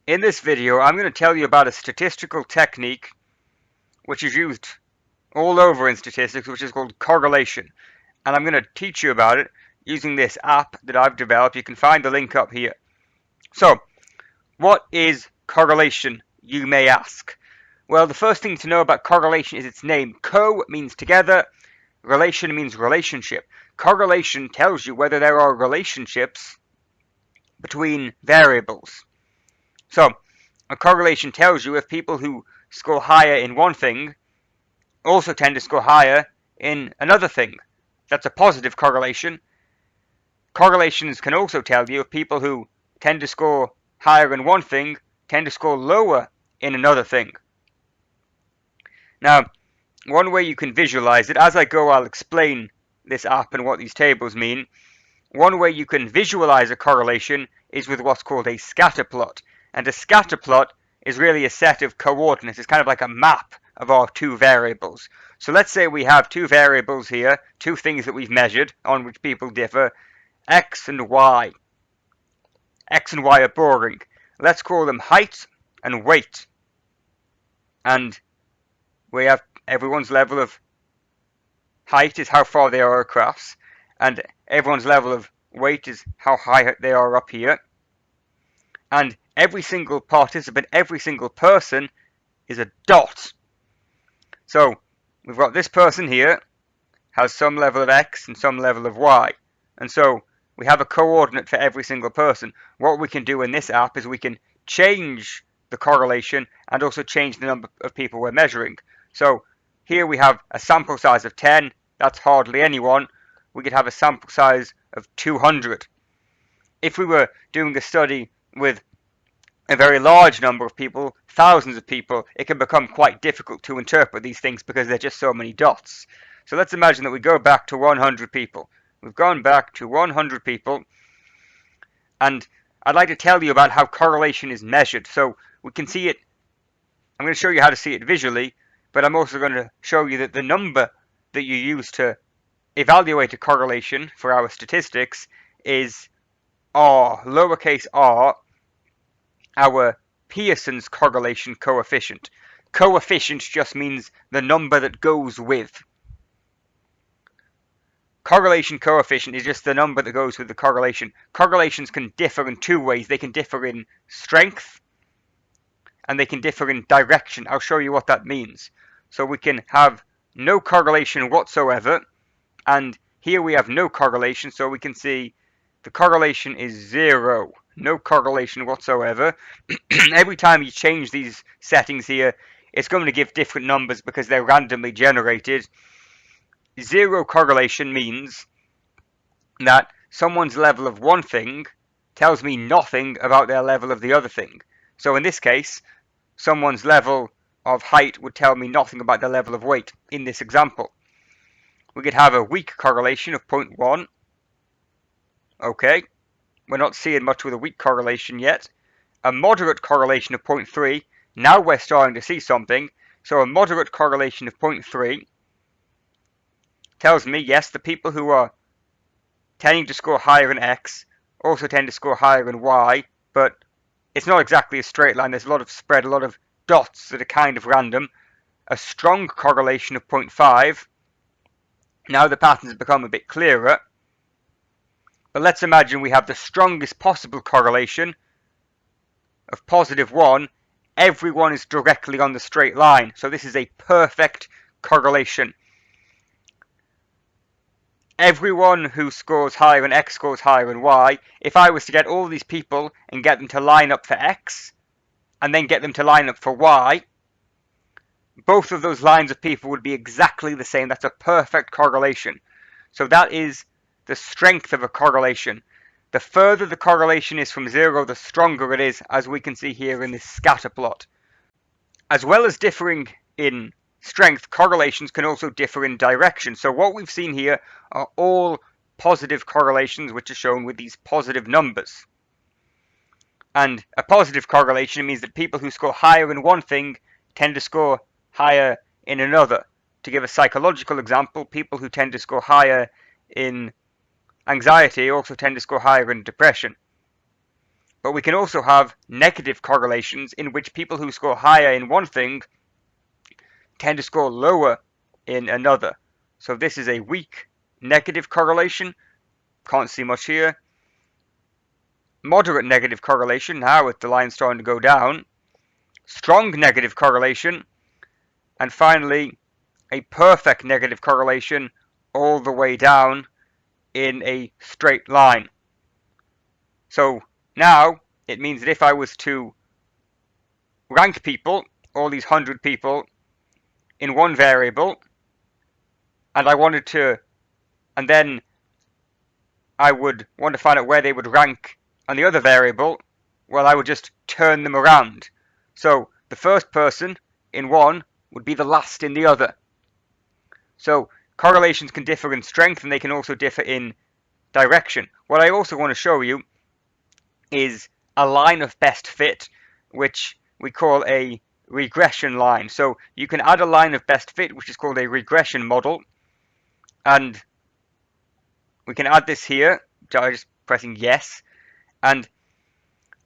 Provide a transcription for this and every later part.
In this video, I'm going to tell you about a statistical technique which is used all over in statistics, which is called correlation. And I'm going to teach you about it using this app that I've developed. You can find the link up here. So, what is correlation, you may ask? Well, the first thing to know about correlation is its name. Co means together, relation means relationship. Correlation tells you whether there are relationships between variables. So, a correlation tells you if people who score higher in one thing also tend to score higher in another thing. That's a positive correlation. Correlations can also tell you if people who tend to score higher in one thing tend to score lower in another thing. Now, one way you can visualize it, as I go I'll explain this app and what these tables mean. One way you can visualize a correlation is with what's called a scatter plot. And a scatter plot is really a set of coordinates. It's kind of like a map of our two variables. So let's say we have two variables here, two things that we've measured on which people differ, x and y. X and y are boring. Let's call them height and weight. And we have everyone's level of height is how far they are across, and everyone's level of weight is how high they are up here. And every single participant, every single person is a dot. So we've got this person here has some level of x and some level of y. And so we have a coordinate for every single person. What we can do in this app is we can change the correlation and also change the number of people we're measuring. So here we have a sample size of 10. That's hardly anyone. We could have a sample size of 200. If we were doing a study with a very large number of people, thousands of people, it can become quite difficult to interpret these things because there are just so many dots. So let's imagine that we go back to 100 people. We've gone back to 100 people, and I'd like to tell you about how correlation is measured. So we can see it. I'm going to show you how to see it visually, but I'm also going to show you that the number that you use to evaluate a correlation for our statistics is r, lowercase r, our Pearson's correlation coefficient. Coefficient just means the number that goes with. Correlation coefficient is just the number that goes with the correlation. Correlations can differ in two ways. They can differ in strength and they can differ in direction. I'll show you what that means. So we can have no correlation whatsoever, and here we have no correlation, so we can see the correlation is 0. No correlation whatsoever. Every time you change these settings here, it's going to give different numbers because they're randomly generated. 0 correlation means that someone's level of one thing tells me nothing about their level of the other thing. So in this case, someone's level of height would tell me nothing about their level of weight in this example. We could have a weak correlation of 0.1. Okay, we're not seeing much with a weak correlation yet. A moderate correlation of 0.3. Now we're starting to see something. So a moderate correlation of 0.3 tells me, yes, the people who are tending to score higher in x also tend to score higher in y, but it's not exactly a straight line. There's a lot of spread, a lot of dots that are kind of random. A strong correlation of 0.5. Now the patterns become a bit clearer. But let's imagine we have the strongest possible correlation of +1. Everyone is directly on the straight line. So this is a perfect correlation. Everyone who scores higher in x scores higher in y. If I was to get all these people and get them to line up for x, and then get them to line up for y, both of those lines of people would be exactly the same. That's a perfect correlation. So that is the strength of a correlation. The further the correlation is from 0, the stronger it is, as we can see here in this scatter plot. As well as differing in strength, correlations can also differ in direction. So what we've seen here are all positive correlations, which are shown with these positive numbers. And a positive correlation means that people who score higher in one thing tend to score higher in another. To give a psychological example, people who tend to score higher in anxiety also tend to score higher in depression. But we can also have negative correlations in which people who score higher in one thing tend to score lower in another. So this is a weak negative correlation. Can't see much here. Moderate negative correlation, now with the line starting to go down. Strong negative correlation. And finally, a perfect negative correlation all the way down in a straight line. So now it means that if I was to rank people, all these 100 people, in one variable, and then I would want to find out where they would rank on the other variable, well, I would just turn them around. So the first person in one would be the last in the other. So correlations can differ in strength, and they can also differ in direction. What I also want to show you is a line of best fit, which we call a regression line. So you can add a line of best fit, which is called a regression model, and we can add this here by just pressing yes. And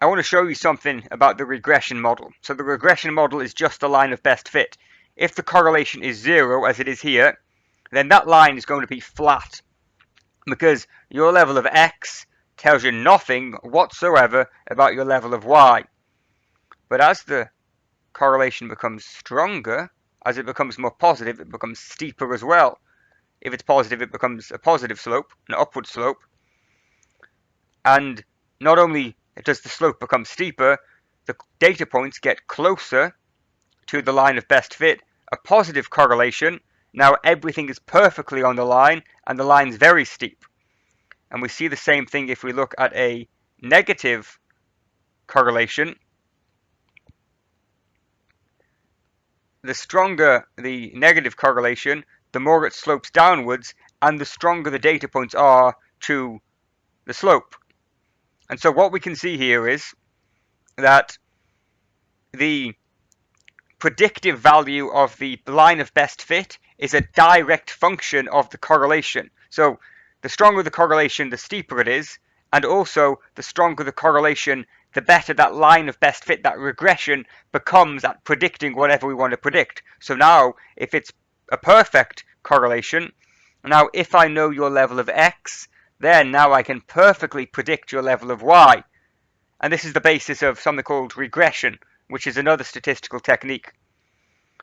I want to show you something about the regression model. So the regression model is just a line of best fit. If the correlation is 0, as it is here, then that line is going to be flat, because your level of x tells you nothing whatsoever about your level of y. But as the correlation becomes stronger, as it becomes more positive, it becomes steeper as well. If it's positive, it becomes a positive slope, an upward slope. And not only does the slope become steeper, the data points get closer to the line of best fit, a positive correlation. Now everything is perfectly on the line, and the line's very steep. And we see the same thing if we look at a negative correlation. The stronger the negative correlation, the more it slopes downwards, and the stronger the data points are to the slope. And so what we can see here is that the predictive value of the line of best fit is a direct function of the correlation. So the stronger the correlation, the steeper it is, and also the stronger the correlation, the better that line of best fit, that regression, becomes at predicting whatever we want to predict. So now, if it's a perfect correlation, now if I know your level of x, then now I can perfectly predict your level of y. And this is the basis of something called regression, which is another statistical technique.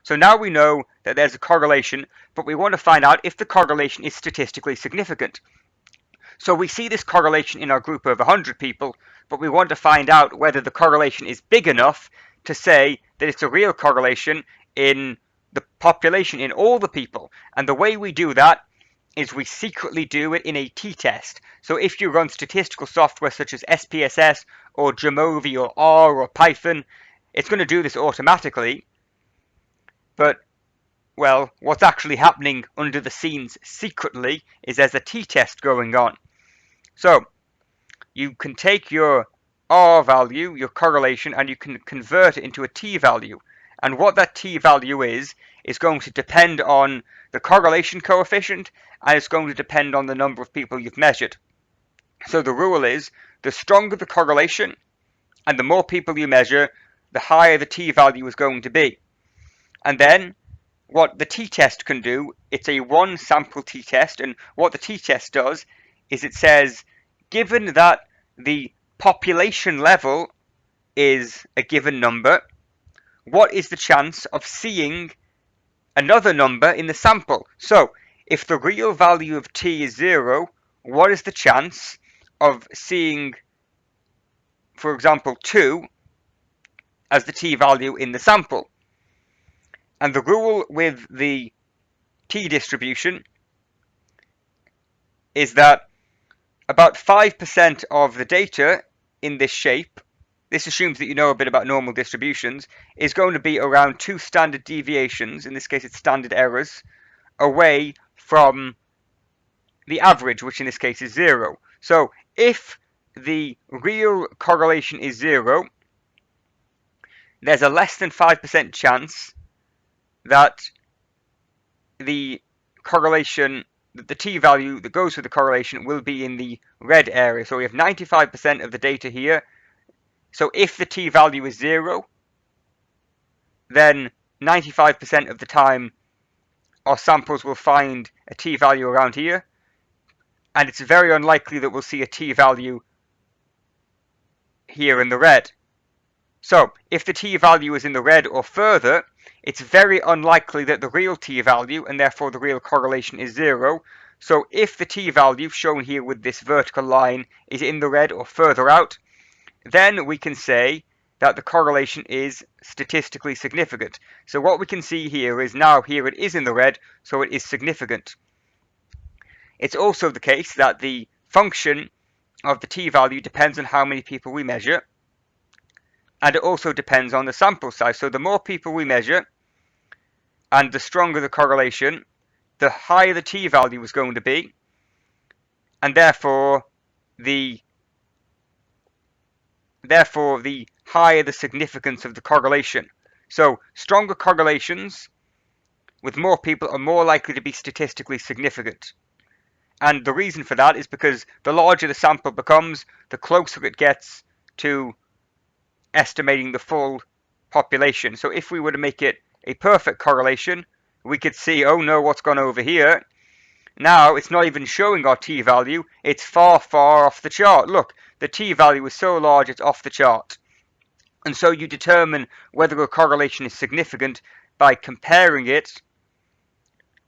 So now we know that there's a correlation, but we want to find out if the correlation is statistically significant. So we see this correlation in our group of 100 people, but we want to find out whether the correlation is big enough to say that it's a real correlation in the population, in all the people. And the way we do that is we secretly do it in a t-test. So if you run statistical software such as SPSS or Jamovi or R or Python, it's going to do this automatically. But, well, what's actually happening under the scenes secretly is there's a t-test going on. So you can take your R value, your correlation, and you can convert it into a t value. And what that t value is going to depend on the correlation coefficient, and it's going to depend on the number of people you've measured. So the rule is, the stronger the correlation and the more people you measure, the higher the t value is going to be. And then what the t-test can do, it's a one sample t-test, and what the t-test does is it says, given that the population level is a given number, what is the chance of seeing another number in the sample? So if the real value of t is 0, what is the chance of seeing, for example, 2 as the t value in the sample? And the rule with the t distribution is that about 5% of the data in this shape, this assumes that you know a bit about normal distributions, is going to be around 2 standard deviations, in this case it's standard errors, away from the average, which in this case is 0. So if the real correlation is 0, there's a less than 5% chance that the correlation, the t value that goes with the correlation will be in the red area. So we have 95% of the data here So if the t-value is 0, then 95% of the time our samples will find a t-value around here, and it's very unlikely that we'll see a t-value here in the red. So if the t-value is in the red or further, it's very unlikely that the real t-value, and therefore the real correlation, is 0. So if the t-value, shown here with this vertical line, is in the red or further out, then we can say that the correlation is statistically significant. So what we can see here is now here it is in the red, so it is significant. It's also the case that the function of the t-value depends on how many people we measure, and it also depends on the sample size. So the more people we measure and the stronger the correlation, the higher the t-value is going to be, and therefore the higher the significance of the correlation. So stronger correlations with more people are more likely to be statistically significant. And the reason for that is because the larger the sample becomes, the closer it gets to estimating the full population. So if we were to make it a perfect correlation, we could see, oh no, what's gone over here? Now it's not even showing our t-value, it's far, far off the chart. Look, the t-value is so large it's off the chart. And so you determine whether a correlation is significant by comparing it,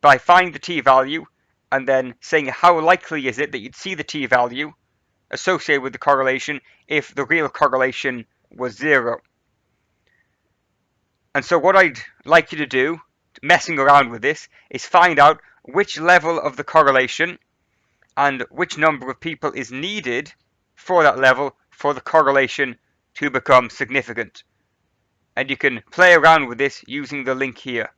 by finding the t-value, and then saying how likely is it that you'd see the t-value associated with the correlation if the real correlation was 0. And so what I'd like you to do, messing around with this, is find out which level of the correlation and which number of people is needed for that level for the correlation to become significant. And you can play around with this using the link here.